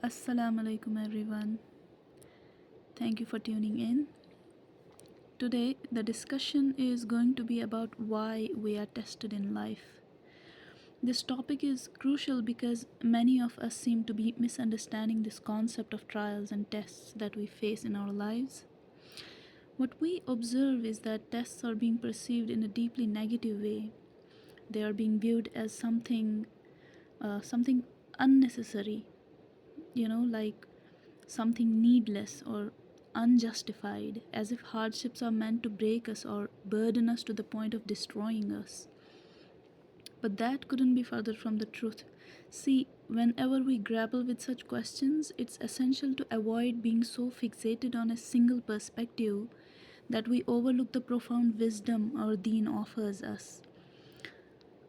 Assalamu alaikum everyone. Thank you for tuning in. Today the discussion is going to be about why we are tested in life. This topic is crucial because many of us seem to be misunderstanding this concept of trials and tests that we face in our lives. What we observe is that tests are being perceived in a deeply negative way. They are being viewed as something unnecessary, like something needless or unjustified, as if hardships are meant to break us or burden us to the point of destroying us. But that couldn't be further from the truth. See, whenever we grapple with such questions, it's essential to avoid being so fixated on a single perspective that we overlook the profound wisdom our deen offers us.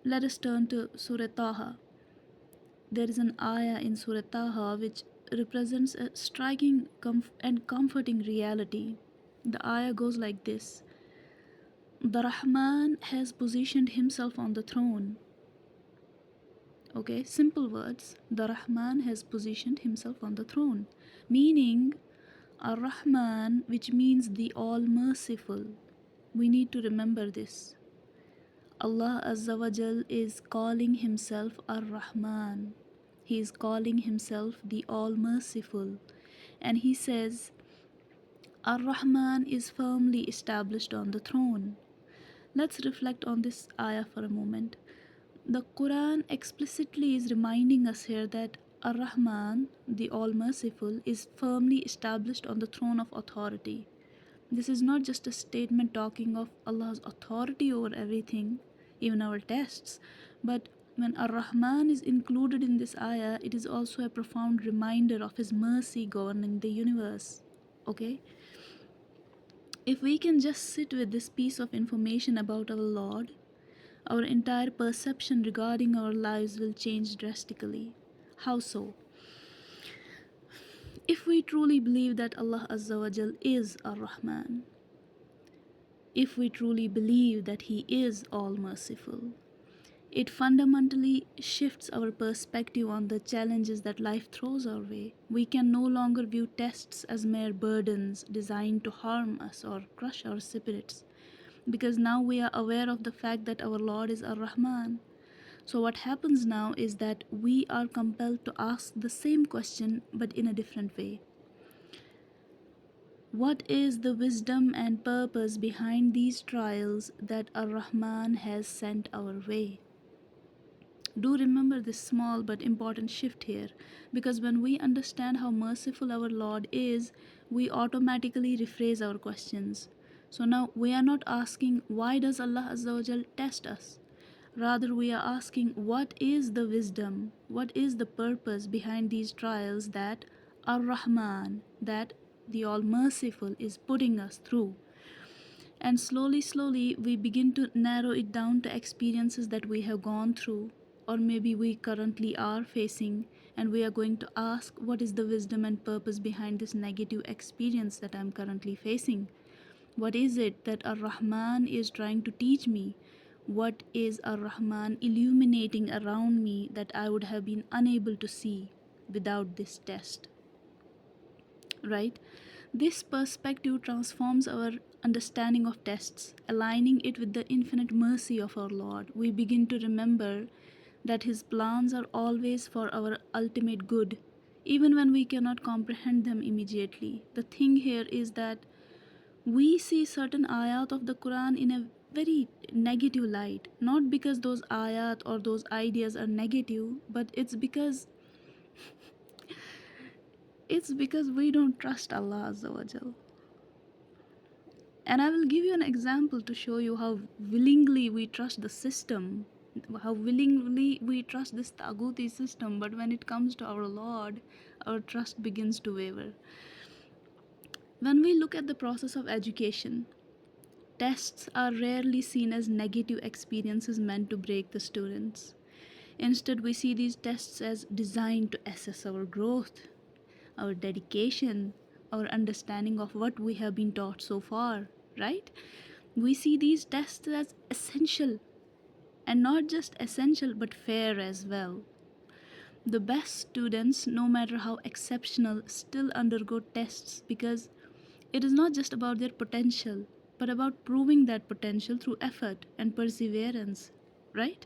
Let us turn to Surah Taha. There is an ayah in Surah Taha which represents a striking and comforting reality. The ayah goes like this: The Rahman has positioned himself on the throne. Okay, simple words. The Rahman has positioned himself on the throne. Meaning, Ar-Rahman, which means the All-Merciful. We need to remember this. Allah Azza wa Jal is calling himself Ar-Rahman. He is calling himself the All-Merciful. And he says, Ar-Rahman is firmly established on the throne. Let's reflect on this ayah for a moment. The Quran explicitly is reminding us here that Ar-Rahman, the All-Merciful, is firmly established on the throne of authority. This is not just a statement talking of Allah's authority over everything, even our tests, but when Ar-Rahman is included in this ayah, it is also a profound reminder of His mercy governing the universe. Okay? If we can just sit with this piece of information about our Lord, our entire perception regarding our lives will change drastically. How so? If we truly believe that Allah Azza wa Jal is Ar-Rahman, if we truly believe that He is all-merciful, it fundamentally shifts our perspective on the challenges that life throws our way. We can no longer view tests as mere burdens designed to harm us or crush our spirits, because now we are aware of the fact that our Lord is Ar-Rahman. So what happens now is that we are compelled to ask the same question but in a different way. What is the wisdom and purpose behind these trials that Ar-Rahman has sent our way? Do remember this small but important shift here, because when we understand how merciful our Lord is, we automatically rephrase our questions. So now we are not asking, why does Allah Azza wa Jal test us? Rather, we are asking, what is the wisdom, what is the purpose behind these trials that Ar-Rahman, that the All-Merciful, is putting us through? And slowly, we begin to narrow it down to experiences that we have gone through, or maybe we currently are facing, and we are going to ask, what is the wisdom and purpose behind this negative experience that I'm currently facing? What is it that Ar-Rahman is trying to teach me? What is Ar-Rahman illuminating around me that I would have been unable to see without this test? Right? This perspective transforms our understanding of tests, aligning it with the infinite mercy of our Lord. We begin to remember that His plans are always for our ultimate good, even when we cannot comprehend them immediately. The thing here is that we see certain ayat of the Quran in a very negative light, not because those ayat or those ideas are negative, but it's because we don't trust Allah Azza wa Jal. And I will give you an example to show you how willingly we trust the system, how willingly we trust this Taguti system, but when it comes to our Lord, our trust begins to waver. When we look at the process of education, tests are rarely seen as negative experiences meant to break the students. Instead, we see these tests as designed to assess our growth, our dedication, our understanding of what we have been taught so far, right? We see these tests as essential, and not just essential but fair as well. The best students, no matter how exceptional, still undergo tests because it is not just about their potential, but about proving that potential through effort and perseverance, right?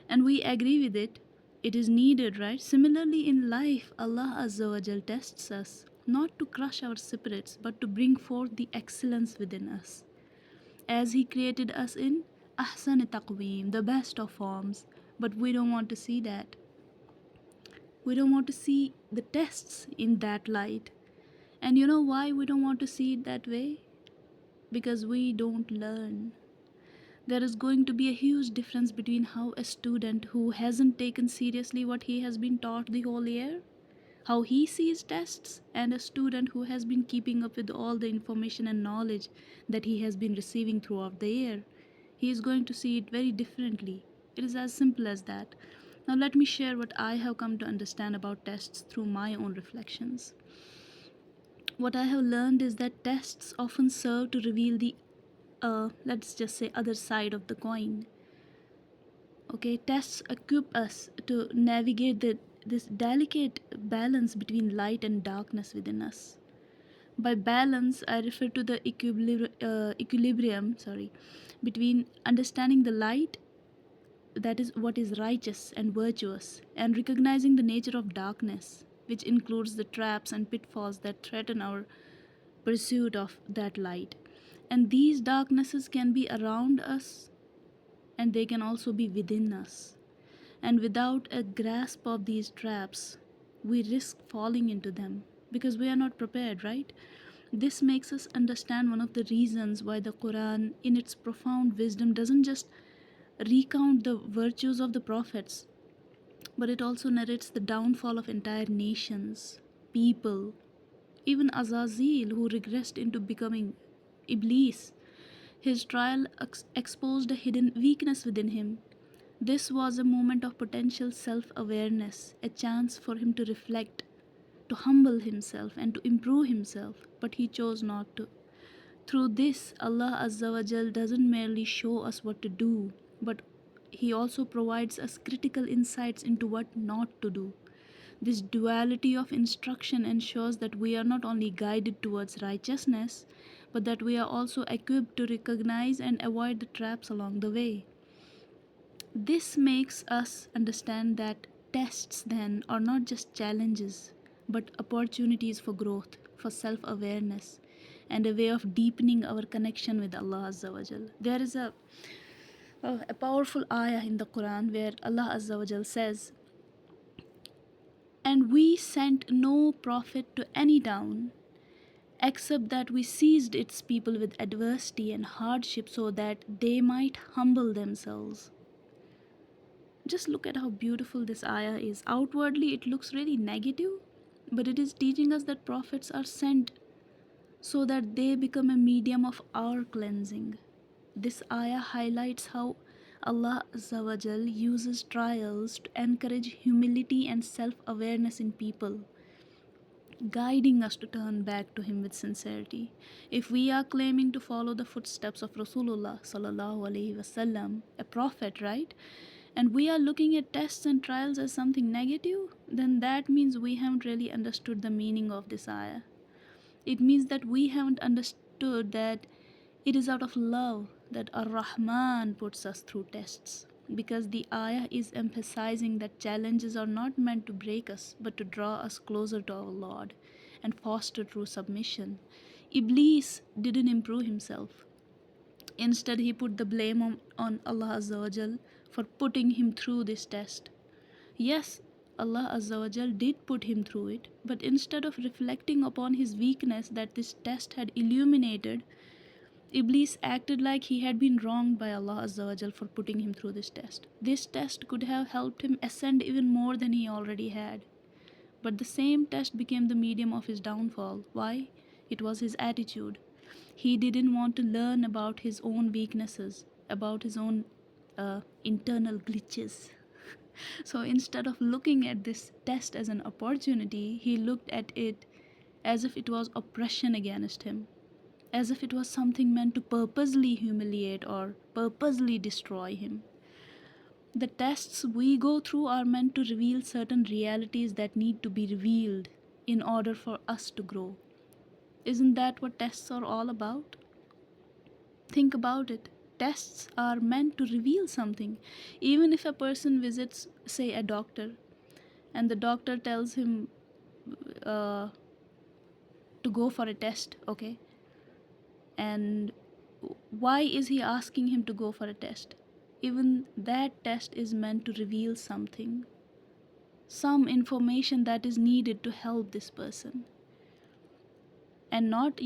And we agree with it. It is needed, right? Similarly, in life, Allah Azza wa Jal tests us not to crush our spirits, but to bring forth the excellence within us. As He created us in Ahsan Taqweem, the best of forms. But we don't want to see that. We don't want to see the tests in that light. And you know why we don't want to see it that way? Because we don't learn. There is going to be a huge difference between how a student who hasn't taken seriously what he has been taught the whole year, how he sees tests, and a student who has been keeping up with all the information and knowledge that he has been receiving throughout the year. He is going to see it very differently. It is as simple as that. Now, let me share what I have come to understand about tests through my own reflections. What I have learned is that tests often serve to reveal the, let's just say, other side of the coin. Okay, tests equip us to navigate this delicate balance between light and darkness within us. By balance, I refer to the equilibrium, between understanding the light, that is what is righteous and virtuous, and recognizing the nature of darkness, which includes the traps and pitfalls that threaten our pursuit of that light. And these darknesses can be around us and they can also be within us. And without a grasp of these traps, we risk falling into them because we are not prepared, right? This makes us understand one of the reasons why the Quran, in its profound wisdom, doesn't just recount the virtues of the prophets, but it also narrates the downfall of entire nations, people, even Azazil, who regressed into becoming Iblis. His trial exposed a hidden weakness within him. This was a moment of potential self awareness, a chance for him to reflect, to humble himself, and to improve himself, but he chose not to. Through this, Allah Azza wa Jal doesn't merely show us what to do, but He also provides us critical insights into what not to do. This duality of instruction ensures that we are not only guided towards righteousness, but that we are also equipped to recognize and avoid the traps along the way. This makes us understand that tests then are not just challenges, but opportunities for growth, for self awareness, and a way of deepening our connection with Allah Azza wa Jal. There is a powerful ayah in the Quran where Allah Azza wa Jal says, "And we sent no prophet to any town except that we seized its people with adversity and hardship so that they might humble themselves." Just look at how beautiful this ayah is. Outwardly, it looks really negative, but it is teaching us that prophets are sent so that they become a medium of our cleansing. This ayah highlights how Allah Azza wa Jal uses trials to encourage humility and self awareness in people, guiding us to turn back to Him with sincerity. If we are claiming to follow the footsteps of Rasulullah sallallahu alaihi wasallam, a prophet, right? And we are looking at tests and trials as something negative, then that means we haven't really understood the meaning of this ayah. It means that we haven't understood that it is out of love that Ar Rahman puts us through tests. Because the ayah is emphasizing that challenges are not meant to break us, but to draw us closer to our Lord and foster true submission. Iblis didn't improve himself. Instead, he put the blame on Allah Azza wa Jal for putting him through this test. Yes, Allah Azza wa Jal did put him through it, but instead of reflecting upon his weakness that this test had illuminated, Iblis acted like he had been wronged by Allah Azza wa Jal for putting him through this test. This test could have helped him ascend even more than he already had. But the same test became the medium of his downfall. Why? It was his attitude. He didn't want to learn about his own weaknesses, about his own internal glitches. So instead of looking at this test as an opportunity, he looked at it as if it was oppression against him, as if it was something meant to purposely humiliate or purposely destroy him. The tests we go through are meant to reveal certain realities that need to be revealed in order for us to grow. Isn't that what tests are all about? Think about it. Tests are meant to reveal something. Even if a person visits, say, a doctor, and the doctor tells him uh, to go for a test, okay? And why is he asking him to go for a test? Even that test is meant to reveal something, some information that is needed to help this person. And not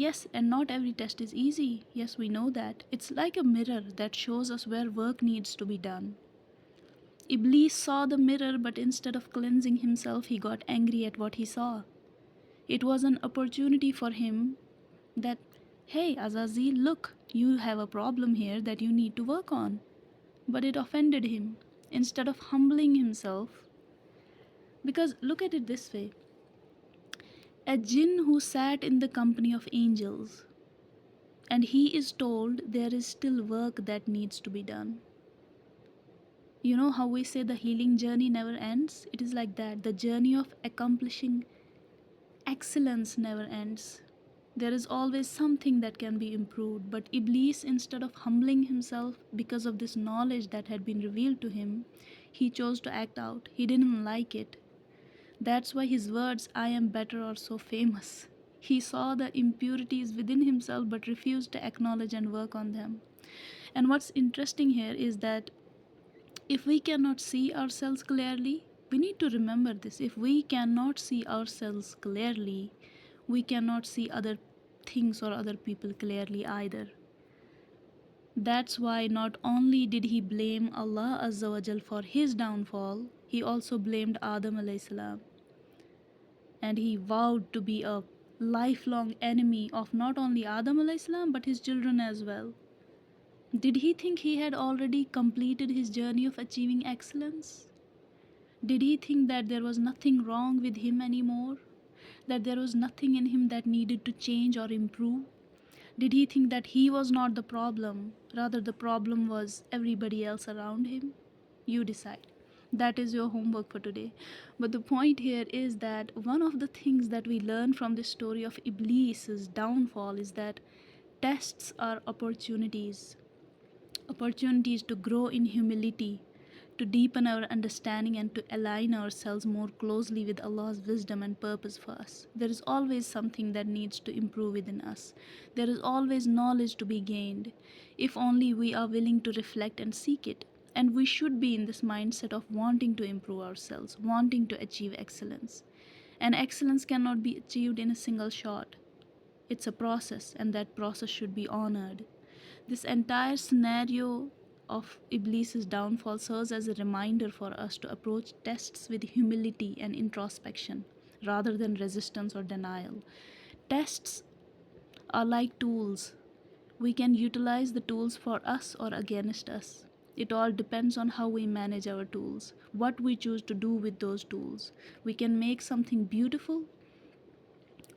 every test is easy. Yes, we know that. It's like a mirror that shows us where work needs to be done. Iblis saw the mirror, but instead of cleansing himself, he got angry at what he saw. It was an opportunity for him that, hey, Azazel, look, you have a problem here that you need to work on. But it offended him. Instead of humbling himself, because look at it this way, a jinn who sat in the company of angels, and he is told there is still work that needs to be done. You know how we say the healing journey never ends? It is like that. The journey of accomplishing excellence never ends. There is always something that can be improved, but Iblis, instead of humbling himself because of this knowledge that had been revealed to him, he chose to act out. He didn't like it. That's why his words, I am better, are so famous. He saw the impurities within himself but refused to acknowledge and work on them. And what's interesting here is that if we cannot see ourselves clearly, we need to remember this. If we cannot see ourselves clearly, we cannot see other things or other people clearly either. That's why not only did he blame Allah Azza wa Jal for his downfall, he also blamed Adam alayhi salam. And he vowed to be a lifelong enemy of not only Adam alayhi salam but his children as well. Did he think he had already completed his journey of achieving excellence? Did he think that there was nothing wrong with him anymore? That there was nothing in him that needed to change or improve? Did he think that he was not the problem, rather, the problem was everybody else around him? You decide. That is your homework for today. But the point here is that one of the things that we learn from this story of Iblis's downfall is that tests are opportunities to grow in humility, to deepen our understanding, and to align ourselves more closely with Allah's wisdom and purpose for us. There is always something that needs to improve within us. There is always knowledge to be gained, if only we are willing to reflect and seek it. And we should be in this mindset of wanting to improve ourselves, wanting to achieve excellence. And excellence cannot be achieved in a single shot. It's a process, and that process should be honored. This entire scenario of Iblis's downfall serves as a reminder for us to approach tests with humility and introspection rather than resistance or denial. Tests are like tools. We can utilize the tools for us or against us. It all depends on how we manage our tools, what we choose to do with those tools. We can make something beautiful,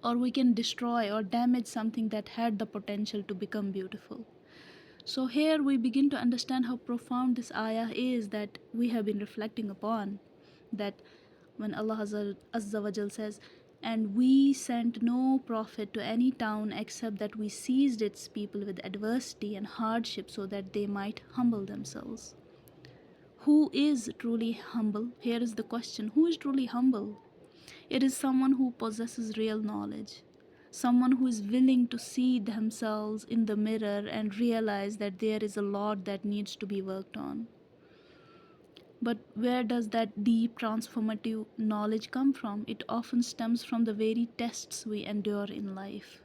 or we can destroy or damage something that had the potential to become beautiful. So here we begin to understand how profound this ayah is that we have been reflecting upon. That when Allah Azza wa Jal says, and we sent no prophet to any town except that we seized its people with adversity and hardship so that they might humble themselves. Who is truly humble? Here is the question. Who is truly humble? It is someone who possesses real knowledge, someone who is willing to see themselves in the mirror and realize that there is a lot that needs to be worked on. But where does that deep transformative knowledge come from? It often stems from the very tests we endure in life.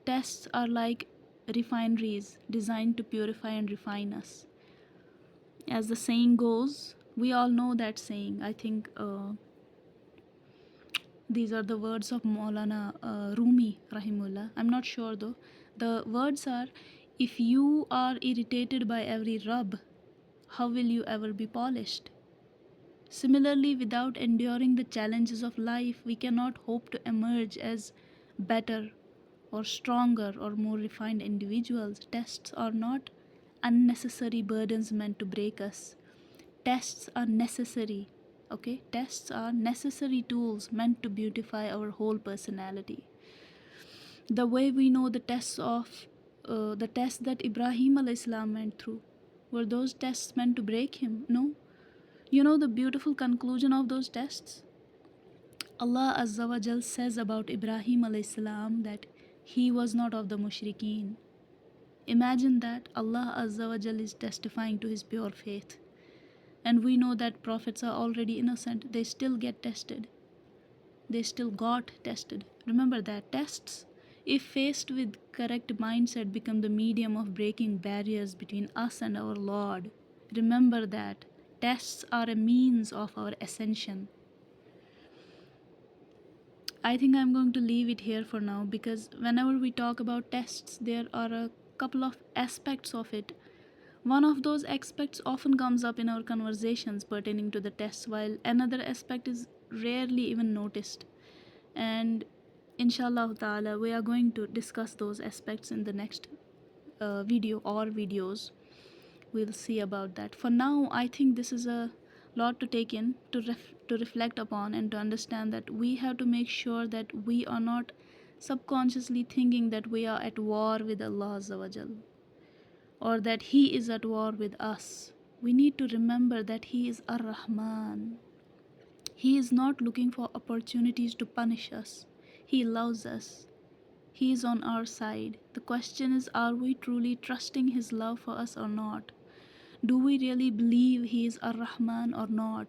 Tests are like refineries designed to purify and refine us. As the saying goes, we all know that saying. I think these are the words of Maulana Rumi Rahimullah. I'm not sure though. The words are, if you are irritated by every rub, how will you ever be polished? Similarly, without enduring the challenges of life, we cannot hope to emerge as better or stronger or more refined individuals. Tests are not unnecessary burdens meant to break us. tests are necessary. Okay, tests are necessary tools meant to beautify our whole personality. The way we know the tests that Ibrahim alayhis salam went through, were those tests meant to break him? No. You know the beautiful conclusion of those tests? Allah Azza wa Jal says about Ibrahim alayhis salam that he was not of the mushrikeen. Imagine that Allah Azza wa Jal is testifying to his pure faith. And we know that prophets are already innocent. They still get tested. They still got tested. Remember that tests, if faced with correct mindset, become the medium of breaking barriers between us and our Lord. Remember that tests are a means of our ascension. I think I'm going to leave it here for now, because whenever we talk about tests, there are a couple of aspects of it. One of those aspects often comes up in our conversations pertaining to the tests, while another aspect is rarely even noticed. And inshallah ta'ala, we are going to discuss those aspects in the next video or videos. We'll see about that. For now, I think this is a lot to take in, to reflect upon, and to understand that we have to make sure that we are not subconsciously thinking that we are at war with Allah Azza wa Jal, or that He is at war with us. We need to remember that He is Ar-Rahman. He is not looking for opportunities to punish us. He loves us. He is on our side. The question is, are we truly trusting His love for us or not? Do we really believe He is Ar-Rahman or not?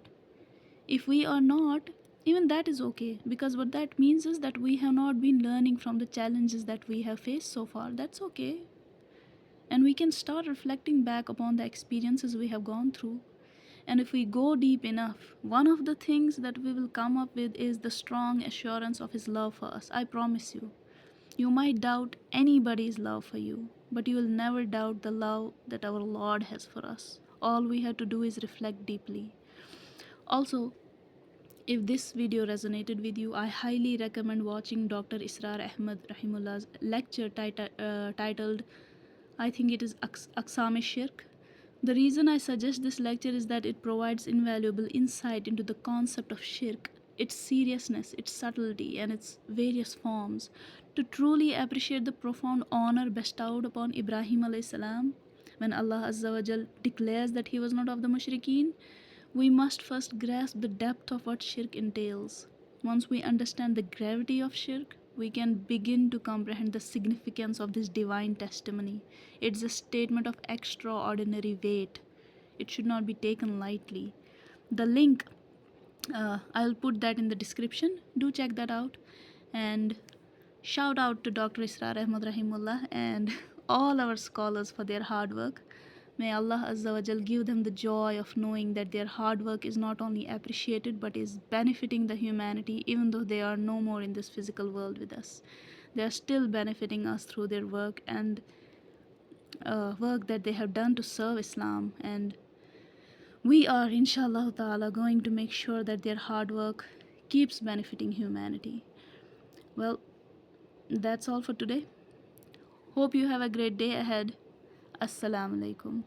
If we are not, even that is okay, because what that means is that we have not been learning from the challenges that we have faced so far. That's okay. And we can start reflecting back upon the experiences we have gone through. And if we go deep enough, one of the things that we will come up with is the strong assurance of His love for us. I promise you. You might doubt anybody's love for you, but you will never doubt the love that our Lord has for us. All we have to do is reflect deeply. Also, if this video resonated with you, I highly recommend watching Dr. Israr Ahmad Rahimullah's lecture titled, I think it is Aqsam Shirk. The reason I suggest this lecture is that it provides invaluable insight into the concept of shirk, its seriousness, its subtlety, and its various forms. To truly appreciate the profound honor bestowed upon Ibrahim alayhis salam, when Allah Azza wa Jal declares that he was not of the mushrikeen, we must first grasp the depth of what shirk entails. Once we understand the gravity of shirk, we can begin to comprehend the significance of this divine testimony. It's a statement of extraordinary weight. It should not be taken lightly. The link, I'll put that in the description. Do check that out. And shout out to Dr. Israr Ahmad Rahimullah and all our scholars for their hard work. May Allah Azza wa Jal give them the joy of knowing that their hard work is not only appreciated but is benefiting the humanity, even though they are no more in this physical world with us. They are still benefiting us through their work and work that they have done to serve Islam. And we are, inshallah ta'ala, going to make sure that their hard work keeps benefiting humanity. Well, that's all for today. Hope you have a great day ahead. Assalamu alaikum.